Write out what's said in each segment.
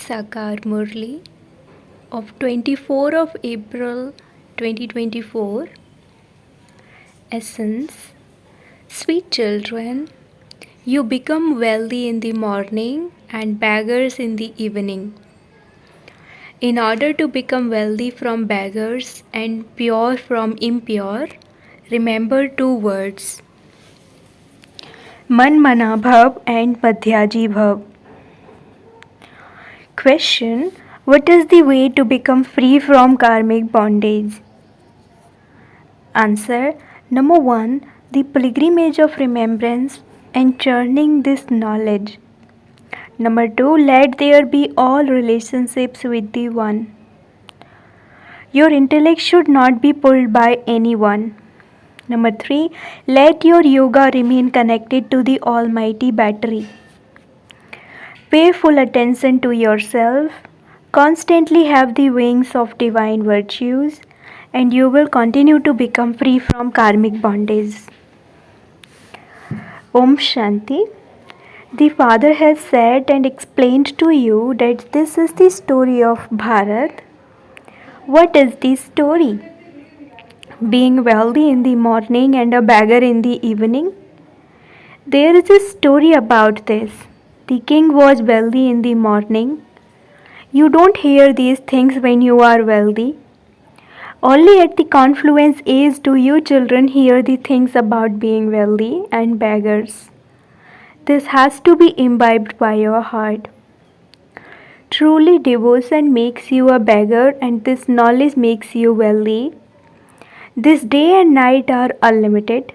Sakar Murli of 24 of April 2024. Essence. Sweet children, you become wealthy in the morning and beggars in the evening. In order to become wealthy from beggars and pure from impure, remember two words: Man Mana Bhav and Madhyaji Bhav. Question: what is the way to become free from karmic bondage? Answer: number 1, the pilgrimage of remembrance and churning this knowledge. Number 2, let there be all relationships with the One. Your intellect should not be pulled by anyone. Number 3, let your yoga remain connected to the Almighty battery. Pay full attention to yourself. Constantly have the wings of divine virtues, and you will continue to become free from karmic bondage. Om Shanti. The Father has said and explained to you that this is the story of Bharat. What is the story? Being wealthy in the morning and a beggar in the evening? There is a story about this. The king was wealthy in the morning. You don't hear these things when you are wealthy. Only at the confluence age do you children hear the things about being wealthy and beggars. This has to be imbibed by your heart. Truly, devotion makes you a beggar, and this knowledge makes you wealthy. This day and night are unlimited.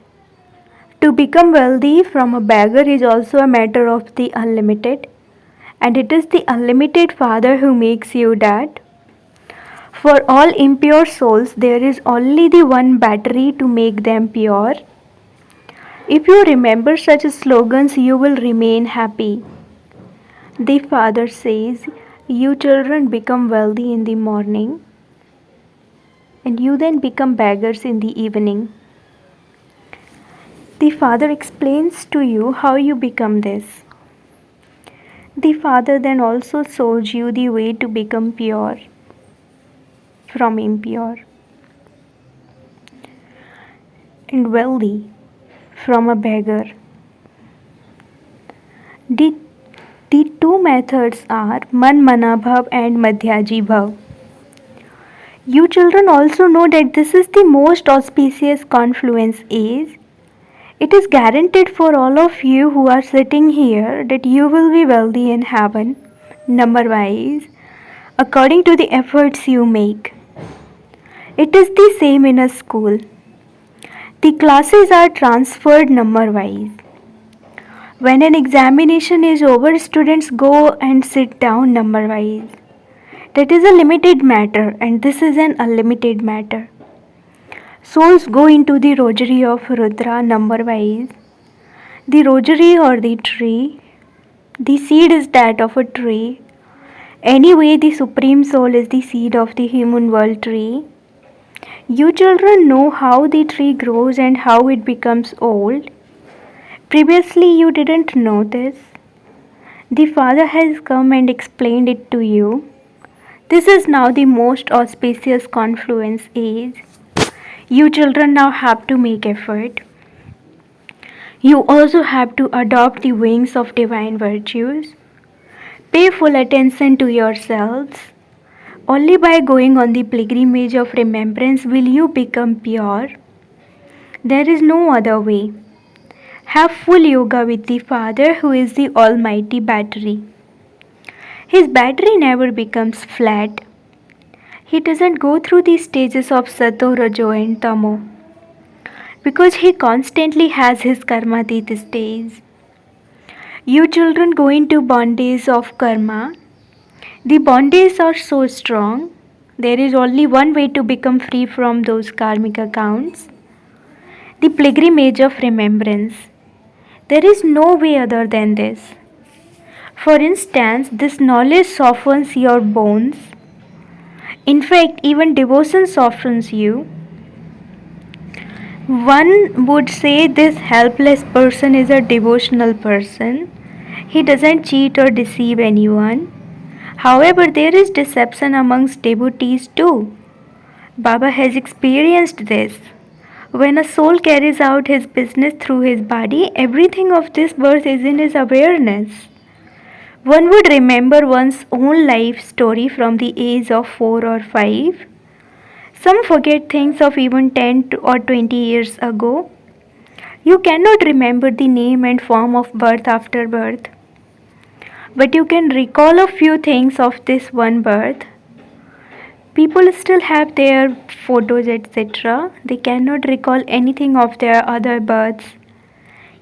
To become wealthy from a beggar is also a matter of the unlimited, and it is the unlimited Father who makes you that. For all impure souls, there is only the one battery to make them pure. If you remember such slogans, you will remain happy. The Father says, you children become wealthy in the morning, and you then become beggars in the evening. The Father explains to you how you become this. The Father then also shows you the way to become pure from impure, and wealthy from a beggar. The two methods are Man Mana Bhav and Madhyaji Bhav. You children also know that this is the most auspicious confluence age. It is guaranteed for all of you who are sitting here that you will be wealthy in heaven, number wise, according to the efforts you make. It is the same in a school. The classes are transferred number wise. When an examination is over, students go and sit down number wise. That is a limited matter, and this is an unlimited matter. Souls go into the rosary of Rudra number wise. The rosary or the tree, the seed is that of a tree. Anyway, the Supreme Soul is the seed of the human world tree. You children know how the tree grows and how it becomes old. Previously, you didn't know this. The Father has come and explained it to you. This is now the most auspicious confluence age. You children now have to make effort. You also have to adopt the wings of divine virtues. Pay full attention to yourselves. Only by going on the pilgrimage of remembrance will you become pure. There is no other way. Have full yoga with the Father who is the Almighty battery. His battery never becomes flat. He doesn't go through the stages of Sato, Rajo and Tamo, because he constantly has his karmatit stage. You children go into bondage of karma. The bondages are so strong. There is only one way to become free from those karmic accounts: the pilgrimage of remembrance. There is no way other than this. For instance, this knowledge softens your bones. In fact, even devotion softens you. One would say this helpless person is a devotional person. He doesn't cheat or deceive anyone. However, there is deception amongst devotees too. Baba has experienced this. When a soul carries out his business through his body, everything of this birth is in his awareness. One would remember one's own life story from the age of 4 or 5. Some forget things of even 10 or 20 years ago. You cannot remember the name and form of birth after birth, but you can recall a few things of this one birth. People still have their photos, etc. They cannot recall anything of their other births.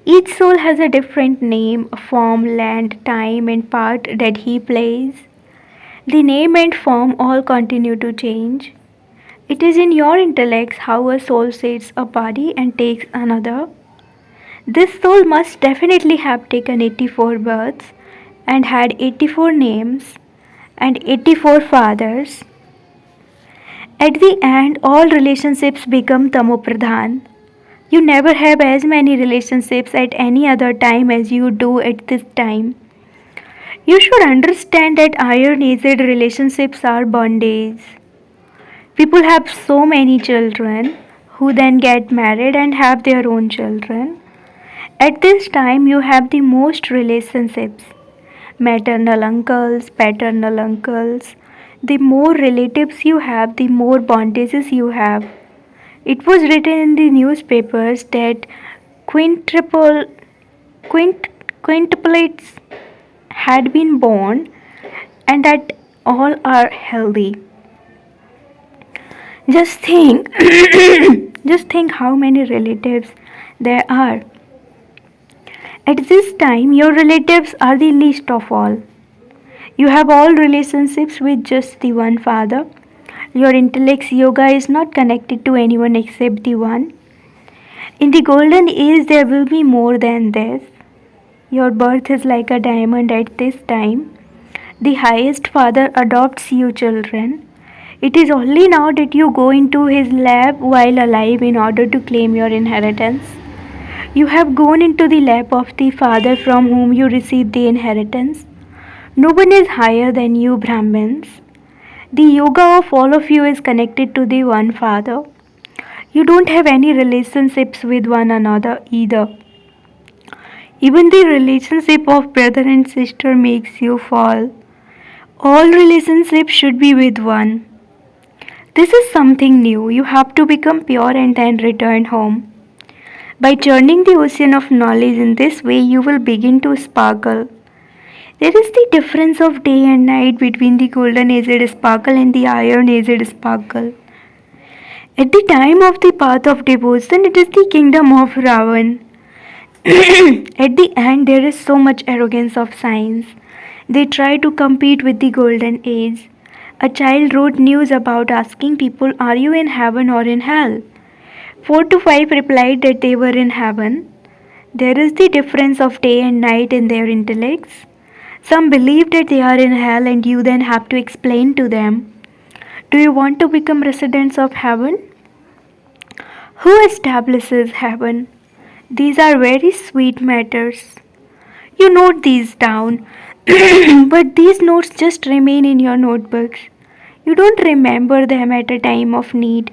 Each soul has a different name, form, land, time, and part that he plays. The name and form all continue to change. It is in your intellect how a soul saves a body and takes another. This soul must definitely have taken 84 births and had 84 names and 84 fathers. At the end, all relationships become tamopradhan. You never have as many relationships at any other time as you do at this time. You should understand that iron-aged relationships are bondage. People have so many children who then get married and have their own children. At this time, you have the most relationships. Maternal uncles, paternal uncles. The more relatives you have, the more bondages you have. It was written in the newspapers that quintuplets had been born and that all are healthy. Just think, just think how many relatives there are. At this time, your relatives are the least of all. You have all relationships with just the one father. Your intellect's yoga is not connected to anyone except the one. In the golden age, there will be more than this. Your birth is like a diamond at this time. The highest father adopts you children. It is only now that you go into his lap while alive in order to claim your inheritance. You have gone into the lap of the father from whom you received the inheritance. No one is higher than you Brahmins. The yoga of all of you is connected to the one father. You don't have any relationships with one another either. Even the relationship of brother and sister makes you fall. All relationships should be with one. This is something new. You have to become pure and then return home. By churning the ocean of knowledge in this way, you will begin to sparkle. There is the difference of day and night between the golden aged sparkle and the iron aged sparkle. At the time of the path of devotion, it is the kingdom of Ravan. At the end, there is so much arrogance of science. They try to compete with the golden age. A child wrote news about asking people, "Are you in heaven or in hell?" 4 to 5 replied that they were in heaven. There is the difference of day and night in their intellects. Some believe that they are in hell and you then have to explain to them. Do you want to become residents of heaven? Who establishes heaven? These are very sweet matters. You note these down, but these notes just remain in your notebooks. You don't remember them at a time of need.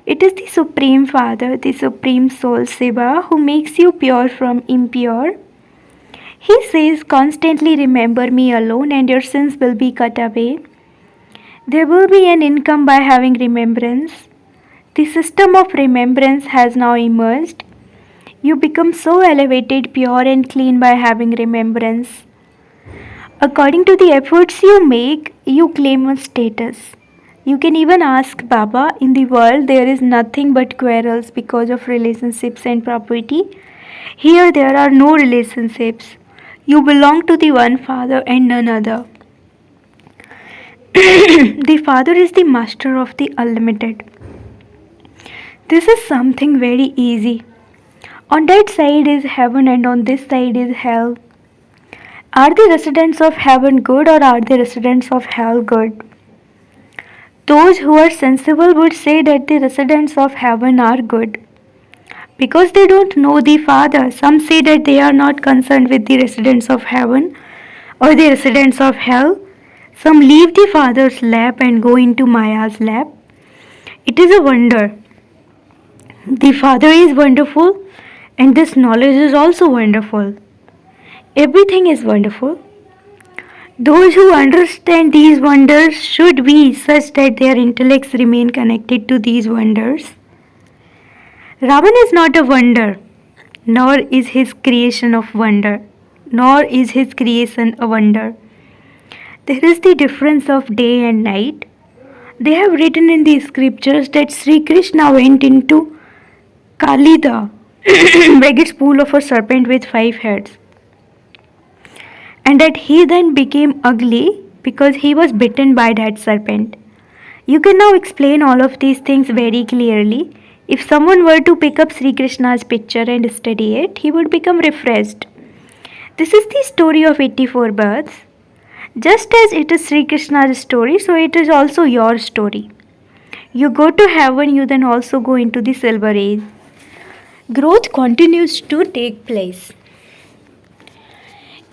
It is the Supreme Father, the Supreme Soul Shiva, who makes you pure from impure. He says, constantly remember me alone and your sins will be cut away. There will be an income by having remembrance. The system of remembrance has now emerged. You become so elevated, pure and clean by having remembrance. According to the efforts you make, you claim a status. You can even ask Baba, in the world there is nothing but quarrels because of relationships and property. Here there are no relationships. You belong to the one Father and none other. The Father is the master of the unlimited. This is something very easy. On that side is heaven and on this side is hell. Are the residents of heaven good or are the residents of hell good? Those who are sensible would say that the residents of heaven are good. Because they don't know the Father, some say that they are not concerned with the residents of heaven or the residents of hell. Some leave the father's lap and go into Maya's lap. It is a wonder. The father is wonderful, and this knowledge is also wonderful. Everything is wonderful. Those who understand these wonders should be such that their intellects remain connected to these wonders. Ravan is not a wonder, nor is his creation of wonder, nor is his creation a wonder. There is the difference of day and night. They have written in the scriptures that Sri Krishna went into Kalida, brackets pool of a serpent with 5 heads, and that he then became ugly because he was bitten by that serpent. You can now explain all of these things very clearly. If someone were to pick up Sri Krishna's picture and study it, he would become refreshed. This is the story of 84 births. Just as it is Sri Krishna's story, so it is also your story. You go to heaven, you then also go into the silver age. Growth continues to take place.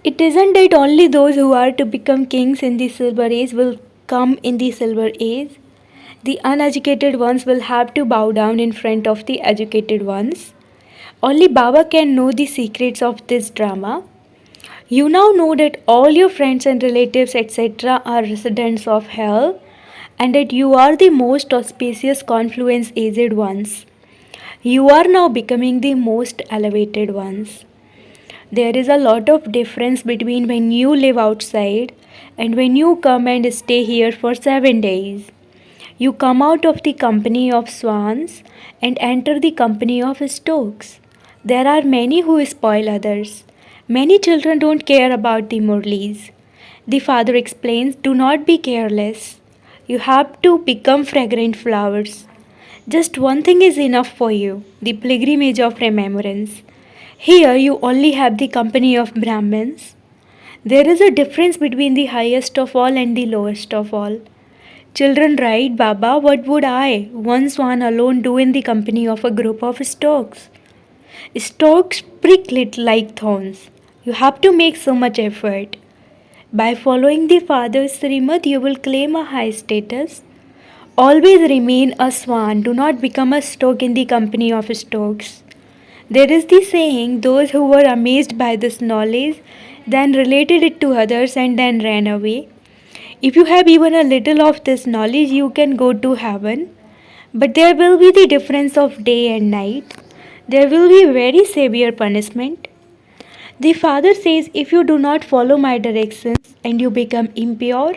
It isn't that only those who are to become kings in the silver age will come in the silver age. The uneducated ones will have to bow down in front of the educated ones. Only Baba can know the secrets of this drama. You now know that all your friends and relatives, etc., are residents of hell, and that you are the most auspicious confluence aged ones. You are now becoming the most elevated ones. There is a lot of difference between when you live outside and when you come and stay here for 7 days. You come out of the company of swans and enter the company of storks. There are many who spoil others. Many children don't care about the Murlis. The father explains, do not be careless. You have to become fragrant flowers. Just one thing is enough for you, the pilgrimage of remembrance. Here you only have the company of Brahmins. There is a difference between the highest of all and the lowest of all. Children write, Baba, what would I, one swan alone, do in the company of a group of storks? Storks prick it like thorns. You have to make so much effort. By following the father's Srimad, you will claim a high status. Always remain a swan. Do not become a stork in the company of storks. There is the saying, those who were amazed by this knowledge then related it to others and then ran away. If you have even a little of this knowledge, you can go to heaven. But there will be the difference of day and night. There will be very severe punishment. The father says, if you do not follow my directions and you become impure,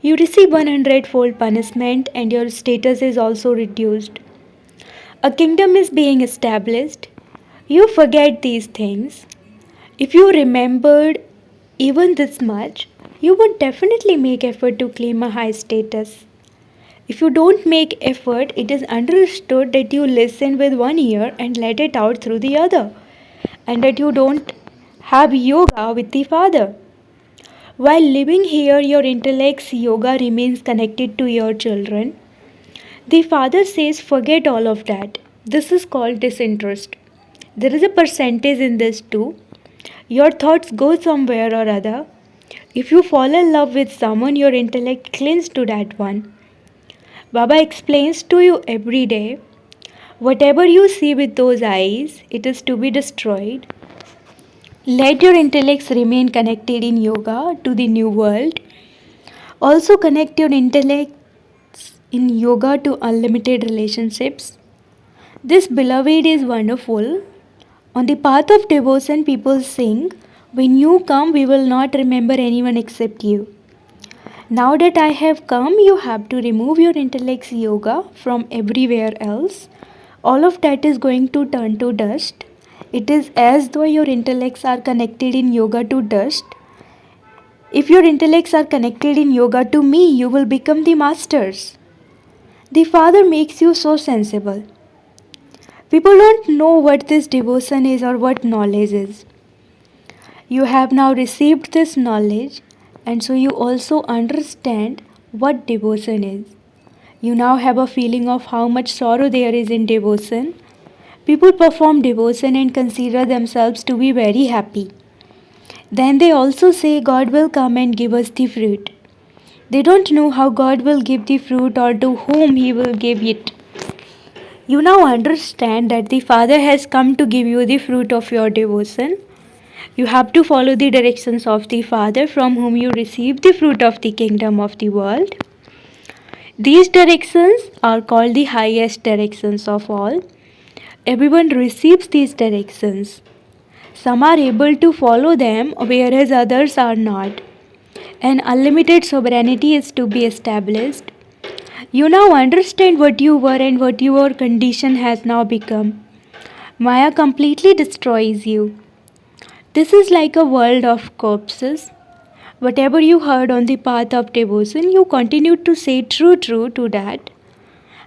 you receive 100-fold punishment and your status is also reduced. A kingdom is being established. You forget these things. If you remembered even this much, you would definitely make effort to claim a high status. If you don't make effort, it is understood that you listen with one ear and let it out through the other, and that you don't have yoga with the Father. While living here, your intellect's yoga remains connected to your children. The Father says, forget all of that. This is called disinterest. There is a percentage in this too. Your thoughts go somewhere or other. If you fall in love with someone, your intellect clings to that one. Baba explains to you every day, whatever you see with those eyes, it is to be destroyed. Let your intellects remain connected in yoga to the new world. Also connect your intellects in yoga to unlimited relationships. This beloved is wonderful. On the path of devotion, people sing, when you come, we will not remember anyone except you. Now that I have come, you have to remove your intellect's yoga from everywhere else. All of that is going to turn to dust. It is as though your intellects are connected in yoga to dust. If your intellects are connected in yoga to me, you will become the masters. The Father makes you so sensible. People don't know what this devotion is or what knowledge is. You have now received this knowledge, and so you also understand what devotion is. You now have a feeling of how much sorrow there is in devotion. People perform devotion and consider themselves to be very happy. Then they also say God will come and give us the fruit. They don't know how God will give the fruit or to whom He will give it. You now understand that the Father has come to give you the fruit of your devotion. You have to follow the directions of the Father from whom you receive the fruit of the kingdom of the world. These directions are called the highest directions of all. Everyone receives these directions. Some are able to follow them, whereas others are not. An unlimited sovereignty is to be established. You now understand what you were and what your condition has now become. Maya completely destroys you. This is like a world of corpses. Whatever you heard on the path of devotion, you continued to say true to that.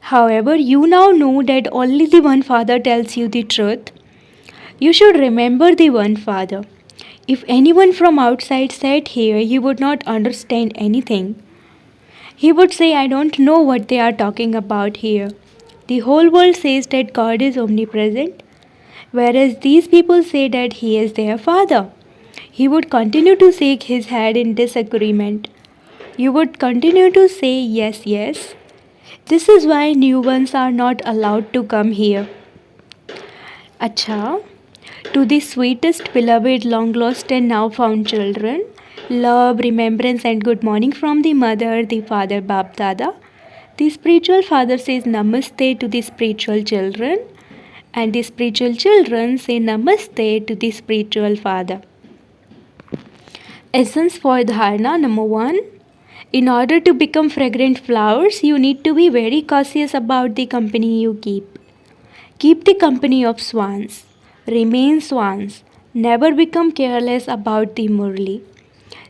However, you now know that only the one Father tells you the truth. You should remember the one Father. If anyone from outside sat here, he would not understand anything. He would say, I don't know what they are talking about here. The whole world says that God is omnipresent, whereas these people say that He is their Father. He would continue to shake his head in disagreement. You would continue to say, yes, yes. This is why new ones are not allowed to come here. Acha, to the sweetest, beloved, long lost, and now found children, love, remembrance, and good morning from the mother, the father, Bap Dada. The spiritual father says namaste to the spiritual children, and the spiritual children say namaste to the spiritual father. Essence for dharana number 1. In order to become fragrant flowers, you need to be very cautious about the company you keep. Keep the company of swans. Remain swans. Never become careless about the Murli.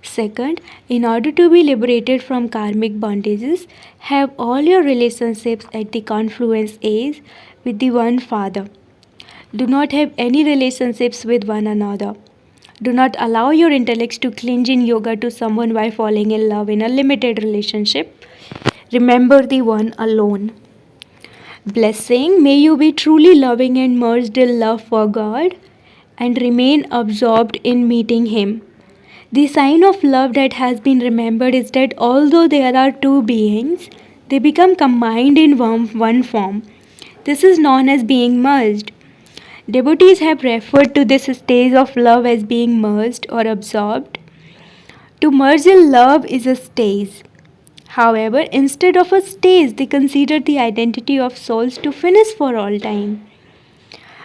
Second, in order to be liberated from karmic bondages, have all your relationships at the confluence age with the one Father. Do not have any relationships with one another. Do not allow your intellects to cling in yoga to someone while falling in love in a limited relationship. Remember the one alone. Blessing, may you be truly loving and merged in love for God and remain absorbed in meeting Him. The sign of love that has been remembered is that although there are two beings, they become combined in one form. This is known as being merged. Devotees have referred to this stage of love as being merged or absorbed. To merge in love is a stage. However, instead of a stage, they consider the identity of souls to finish for all time.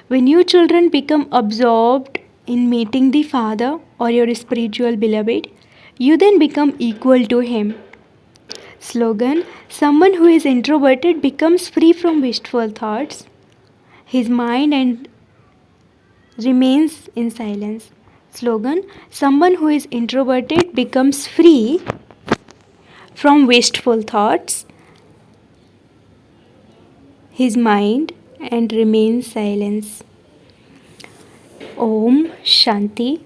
When you children become absorbed in meeting the Father or your spiritual beloved, you then become equal to Him. Slogan: someone who is introverted becomes free from wistful thoughts. His mind and remains in silence. Slogan: someone who is introverted becomes free from wasteful thoughts, his mind, and remains silence. Om Shanti.